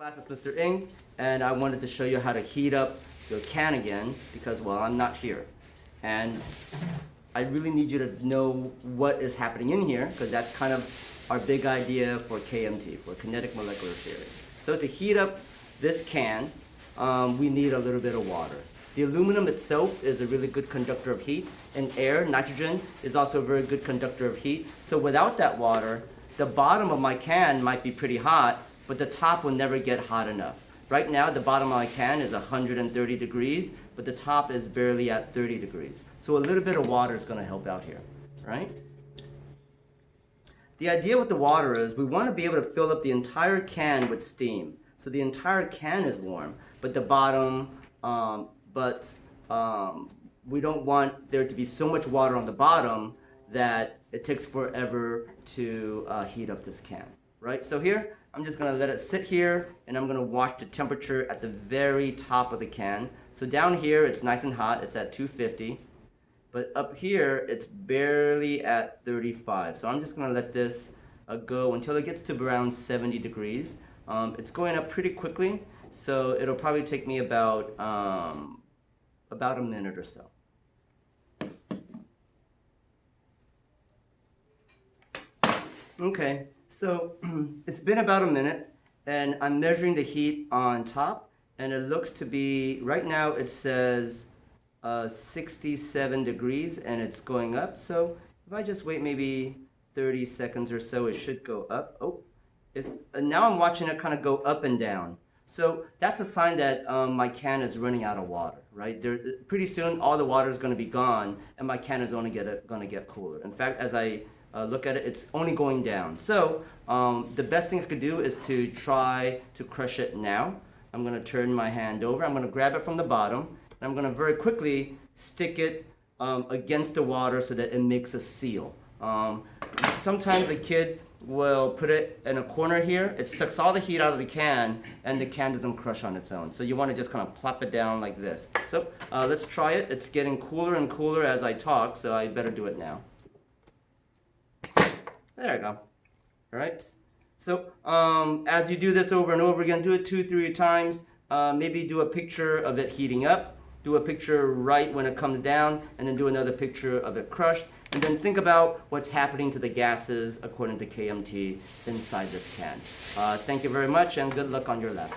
Class, it's Mr. Ng, and I wanted to show you how to heat up your can again because, well, I'm not here. And I really need you to know what is happening in here because that's kind of our big idea for KMT, for kinetic molecular theory. So to heat up this can, we need a little bit of water. The aluminum itself is a really good conductor of heat, and air, nitrogen, is also a very good conductor of heat. So without that water, the bottom of my can might be pretty hot, but the top will never get hot enough. Right now, the bottom of my can is 130 degrees, but the top is barely at 30 degrees. So a little bit of water is going to help out here, right? The idea with the water is we want to be able to fill up the entire can with steam. So the entire can is warm, but the bottom, we don't want there to be so much water on the bottom that it takes forever to heat up this can, right? So here, I'm just gonna let it sit here and I'm gonna watch the temperature at the very top of the can. So down here, it's nice and hot, it's at 250. But up here, it's barely at 35. So I'm just gonna let this go until it gets to around 70 degrees. It's going up pretty quickly, so it'll probably take me about a minute or so. Okay, so it's been about a minute, and I'm measuring the heat on top, and it looks to be, right now it says 67 degrees, and it's going up. So if I just wait maybe 30 seconds or so, it should go up. Oh, now I'm watching it kind of go up and down. So that's a sign that my can is running out of water, right? Pretty soon, all the water is going to be gone, and my can is only going to get cooler. In fact, as I look at it, it's only going down. So the best thing I could do is to try to crush it now. I'm going to turn my hand over. I'm going to grab it from the bottom, and I'm going to very quickly stick it against the water so that it makes a seal. Sometimes a kid will put it in a corner here. It sucks all the heat out of the can, and the can doesn't crush on its own. So you want to just kind of plop it down like this. So let's try it. It's getting cooler and cooler as I talk, so I better do it now. There we go. All right. So as you do this over and over again, do it 2-3 times. Maybe do a picture of it heating up. Do a picture right when it comes down, and then do another picture of it crushed. And then think about what's happening to the gases according to KMT inside this can. Thank you very much, and good luck on your lab.